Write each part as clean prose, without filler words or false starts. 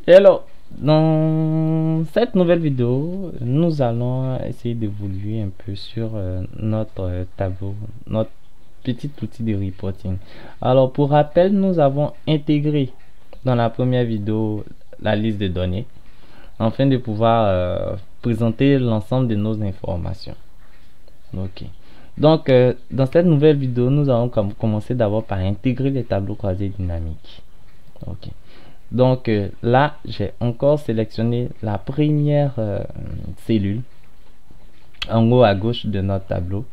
Et alors, dans cette nouvelle vidéo, nous allons essayer d'évoluer un peu sur notre tableau, notre petit outil de reporting. Alors, pour rappel, nous avons intégré dans la première vidéo la liste de données afin de pouvoir présenter l'ensemble de nos informations. Ok. Donc, dans cette nouvelle vidéo, nous allons commencer d'abord par intégrer les tableaux croisés dynamiques. Ok. Donc là, j'ai encore sélectionné la première cellule en haut à gauche de notre tableau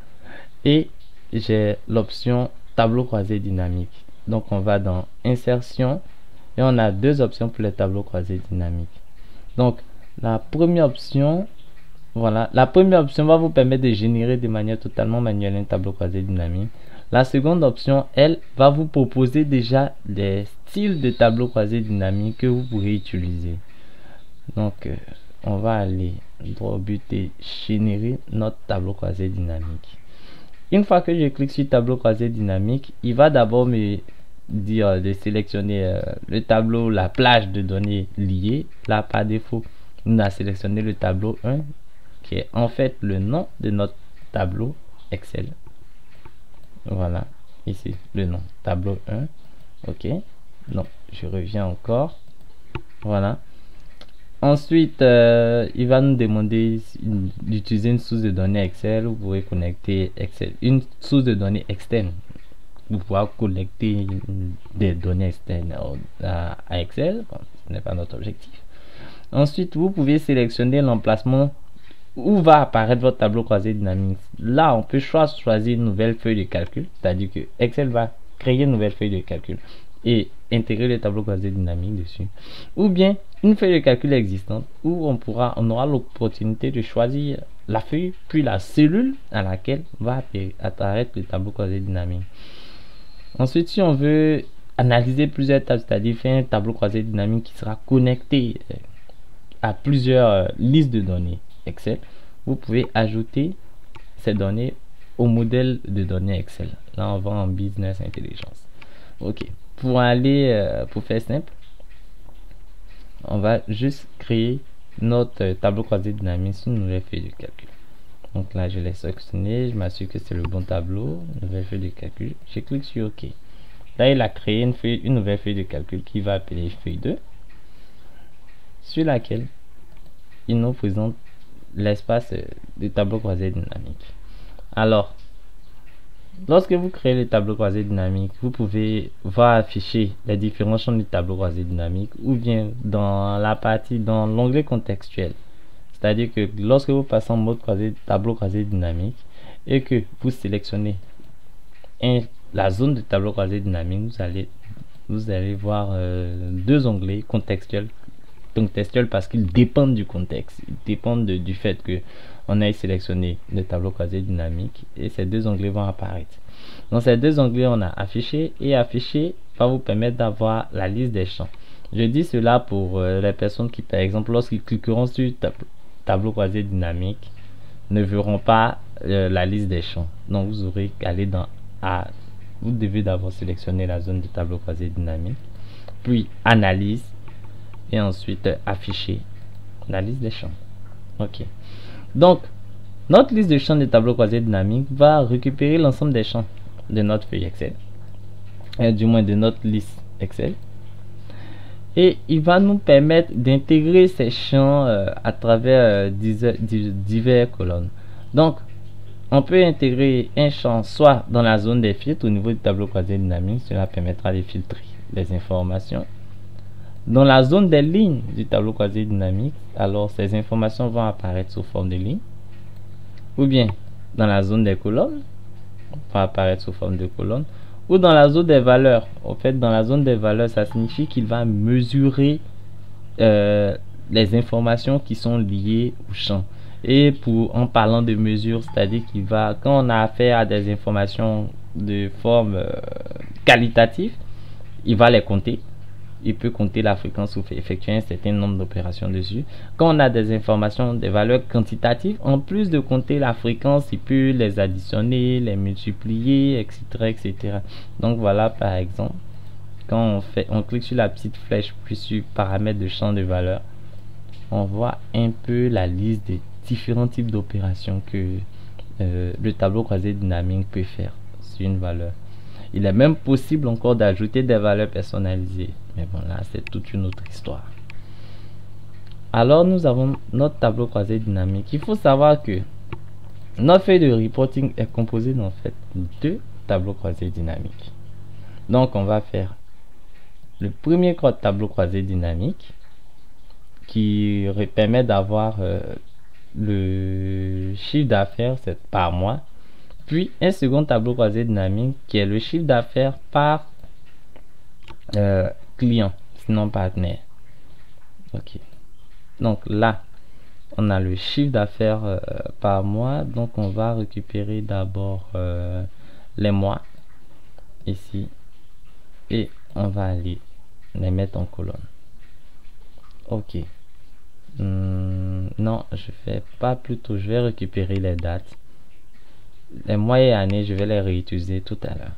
et j'ai l'option tableau croisé dynamique. Donc on va dans insertion et on a deux options pour les tableaux croisés dynamiques. Donc la première option, voilà, la première option va vous permettre de générer de manière totalement manuelle un tableau croisé dynamique. La seconde option, elle, va vous proposer déjà des styles de tableau croisé dynamique que vous pourrez utiliser. Donc, on va aller droit au but et générer notre tableau croisé dynamique. Une fois que je clique sur tableau croisé dynamique, il va d'abord me dire de sélectionner le tableau, la plage de données liées. Là, par défaut, on a sélectionné le tableau 1, qui est en fait le nom de notre tableau Excel. Voilà, ici le nom, tableau 1. Ok, donc je reviens encore. Voilà. Ensuite, il va nous demander d'utiliser une source de données Excel. Vous pouvez connecter Excel, une source de données externe. Vous pouvez collecter des données externes à Excel. Bon, ce n'est pas notre objectif. Ensuite, vous pouvez sélectionner l'emplacement où va apparaître votre tableau croisé dynamique. Là, on peut choisir une nouvelle feuille de calcul, c'est-à-dire que Excel va créer une nouvelle feuille de calcul et intégrer le tableau croisé dynamique dessus, ou bien une feuille de calcul existante où on aura l'opportunité de choisir la feuille puis la cellule à laquelle va apparaître le tableau croisé dynamique. Ensuite, si on veut analyser plusieurs tables, c'est-à-dire faire un tableau croisé dynamique qui sera connecté à plusieurs listes de données Excel, vous pouvez ajouter ces données au modèle de données Excel. Là, on va en business intelligence. Ok, pour faire simple, on va juste créer notre tableau croisé dynamique sur une nouvelle feuille de calcul. Donc là, je l'ai sélectionné, je m'assure que c'est le bon tableau, nouvelle feuille de calcul. Je clique sur OK. Là, il a créé une nouvelle feuille de calcul qui va appeler feuille 2, sur laquelle il nous présente l'espace de tableau croisé dynamique. Alors, lorsque vous créez le tableau croisé dynamique, vous pouvez voir afficher les différents champs du tableau croisé dynamique ou bien dans l'onglet contextuel. C'est-à-dire que lorsque vous passez en mode tableau croisé dynamique et que vous sélectionnez la zone de tableau croisé dynamique, vous allez voir deux onglets contextuels parce qu'ils dépendent du contexte, ils dépendent du fait que on ait sélectionné le tableau croisé dynamique et ces deux onglets vont apparaître. Dans ces deux onglets, on a affiché et afficher va vous permettre d'avoir la liste des champs. Je dis cela pour les personnes qui, par exemple, lorsqu'ils cliqueront sur tableau croisé dynamique, ne verront pas la liste des champs. Donc vous aurez qu'à aller dans vous devez d'abord sélectionner la zone de tableau croisé dynamique, puis analyse et ensuite afficher la liste des champs. Ok, donc notre liste de champs de tableau croisé dynamique va récupérer l'ensemble des champs de notre feuille Excel, du moins de notre liste Excel, et il va nous permettre d'intégrer ces champs à travers divers colonnes. Donc on peut intégrer un champ soit dans la zone des filtres au niveau du tableau croisé dynamique, cela permettra de filtrer les informations. Dans la zone des lignes du tableau croisé dynamique, alors ces informations vont apparaître sous forme de lignes, ou bien dans la zone des colonnes, vont apparaître sous forme de colonnes, ou dans la zone des valeurs. En fait, dans la zone des valeurs, ça signifie qu'il va mesurer les informations qui sont liées au champ. Et en parlant de mesure, c'est-à-dire qu'il va, quand on a affaire à des informations de forme qualitative, il va les compter. Il peut compter la fréquence ou effectuer un certain nombre d'opérations dessus. Quand on a des informations, des valeurs quantitatives, en plus de compter la fréquence, il peut les additionner, les multiplier, etc., etc. Donc voilà, par exemple, quand on clique sur la petite flèche puis sur paramètres de champ de valeur, on voit un peu la liste des différents types d'opérations que le tableau croisé dynamique peut faire sur une valeur. Il est même possible encore d'ajouter des valeurs personnalisées, mais bon, là c'est toute une autre histoire. Alors nous avons notre tableau croisé dynamique. Il faut savoir que notre feuille de reporting est composée en fait de 2 tableaux croisés dynamiques. Donc on va faire le premier tableau croisé dynamique qui permet d'avoir le chiffre d'affaires par mois, puis un second tableau croisé dynamique qui est le chiffre d'affaires par client, sinon partenaire. Ok, donc là on a le chiffre d'affaires par mois, donc on va récupérer d'abord les mois ici et on va aller les mettre en colonne. Ok, non, je fais pas, plutôt je vais récupérer les dates, les mois et années, je vais les réutiliser tout à l'heure.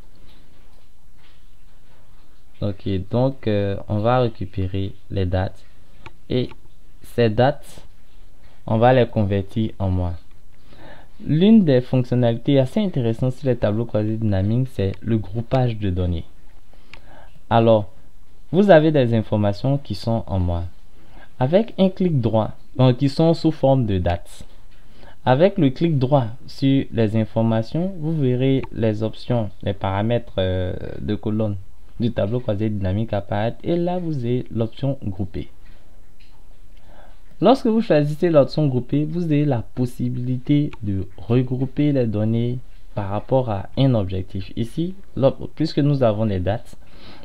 Ok, donc on va récupérer les dates et ces dates on va les convertir en mois. L'une des fonctionnalités assez intéressantes sur les tableaux croisés dynamiques, c'est le groupage de données. Alors, vous avez des informations qui sont en mois. Avec un clic droit, donc qui sont sous forme de dates. Avec le clic droit sur les informations, vous verrez les options, les paramètres de colonne du tableau croisé dynamique apparaître et là vous avez l'option grouper. Lorsque vous choisissez l'option grouper, vous avez la possibilité de regrouper les données par rapport à un objectif. Ici, puisque nous avons les dates,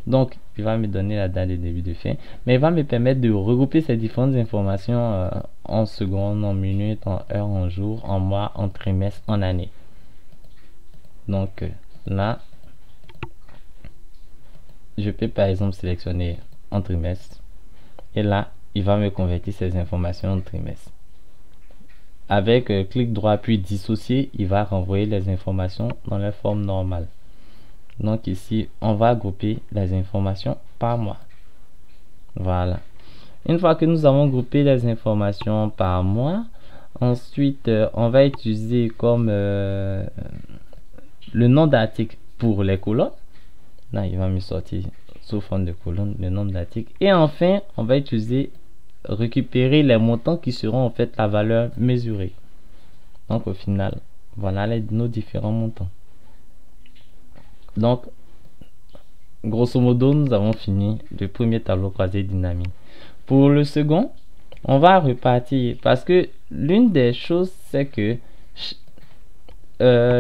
donc il va me donner la date de début de fin, mais il va me permettre de regrouper ces différentes informations en secondes, en minutes, en heures, en jours, en mois, en trimestres, en années. Donc là, je peux par exemple sélectionner en trimestre et là, il va me convertir ces informations en trimestre. Avec clic droit puis dissocier, il va renvoyer les informations dans la forme normale. Donc ici, on va grouper les informations par mois. Voilà. Une fois que nous avons groupé les informations par mois, ensuite, on va utiliser comme le nom d'article pour les colonnes. Là, il va me sortir sous forme de colonne le nom d'article. Et enfin, on va utiliser récupérer les montants qui seront en fait la valeur mesurée. Donc au final, voilà nos différents montants. Donc grosso modo, nous avons fini le premier tableau croisé dynamique. Pour le second, on va repartir parce que l'une des choses c'est que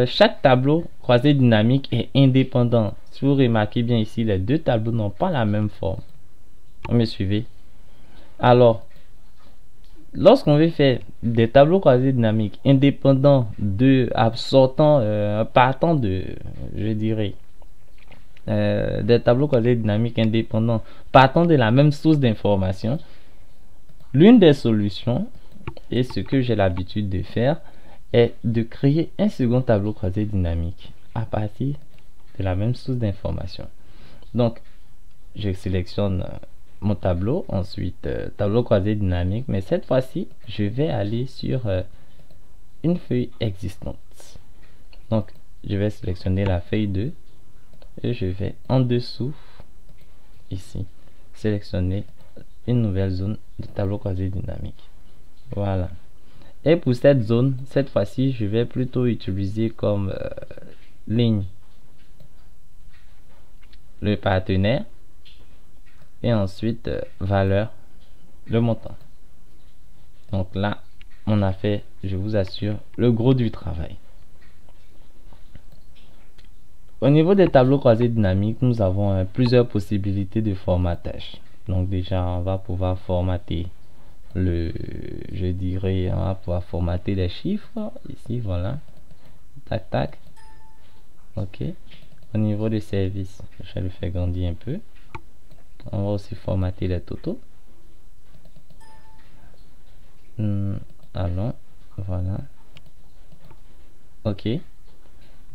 chaque tableau croisé dynamique est indépendant. Si vous remarquez bien ici, les deux tableaux n'ont pas la même forme. Vous me suivez? Alors, lorsqu'on veut faire des tableaux croisés dynamiques indépendants partant de, je dirais, des tableaux croisés dynamiques indépendants partant de la même source d'information, l'une des solutions, et ce que j'ai l'habitude de faire, est de créer un second tableau croisé dynamique à partir de la même source d'information. Donc, je sélectionne mon tableau, ensuite tableau croisé dynamique, mais cette fois-ci, je vais aller sur une feuille existante. Donc, je vais sélectionner la feuille 2 et je vais en dessous, ici, sélectionner une nouvelle zone de tableau croisé dynamique. Voilà. Et pour cette zone, cette fois-ci, je vais plutôt utiliser comme ligne le partenaire et ensuite valeur, le montant. Donc là, on a fait, je vous assure, le gros du travail. Au niveau des tableaux croisés dynamiques, nous avons plusieurs possibilités de formatage. Donc déjà, on va pouvoir formater je dirais, on va pouvoir formater les chiffres. Ici, voilà. Tac, tac. Ok. Au niveau des services, je vais le faire grandir un peu. On va aussi formater les totaux. Allons, voilà. Ok.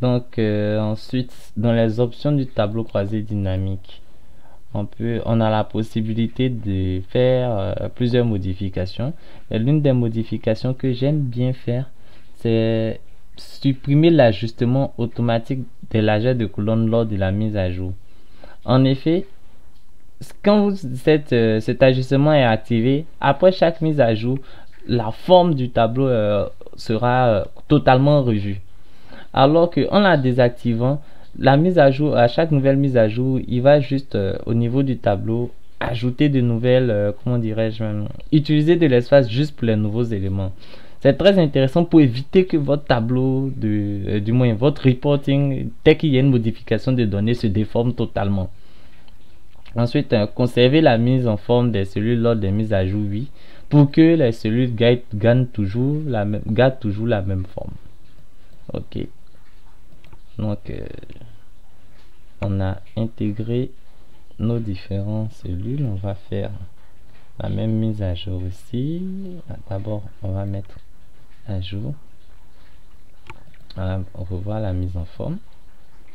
Donc ensuite, dans les options du tableau croisé dynamique, on a la possibilité de faire plusieurs modifications. Et l'une des modifications que j'aime bien faire, c'est supprimer l'ajustement automatique des largeurs de colonne lors de la mise à jour. En effet, quand cet ajustement est activé, après chaque mise à jour, la forme du tableau sera totalement revue. Alors que en la désactivant, la mise à jour, à chaque nouvelle mise à jour, il va juste au niveau du tableau ajouter de nouvelles, comment dirais-je, utiliser de l'espace juste pour les nouveaux éléments. C'est très intéressant pour éviter que votre tableau, du moins votre reporting, dès qu'il y a une modification de données, se déforme totalement. Ensuite, conserver la mise en forme des cellules lors des mises à jour, oui, pour que les cellules gardent toujours la même forme. Ok. Donc, on a intégré nos différentes cellules. On va faire la même mise à jour ici. D'abord, on va mettre à jour. On revoit la mise en forme.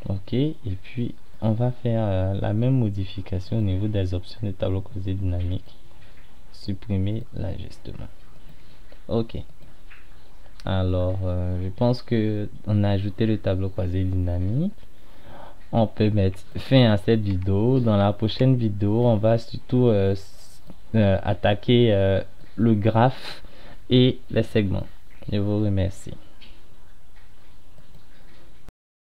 Ok. Et puis, on va faire la même modification au niveau des options de tableau croisé dynamique. Supprimer l'ajustement. Ok. Alors, je pense que on a ajouté le tableau croisé dynamique. On peut mettre fin à cette vidéo. Dans la prochaine vidéo, on va surtout attaquer le graphe et les segments. Je vous remercie.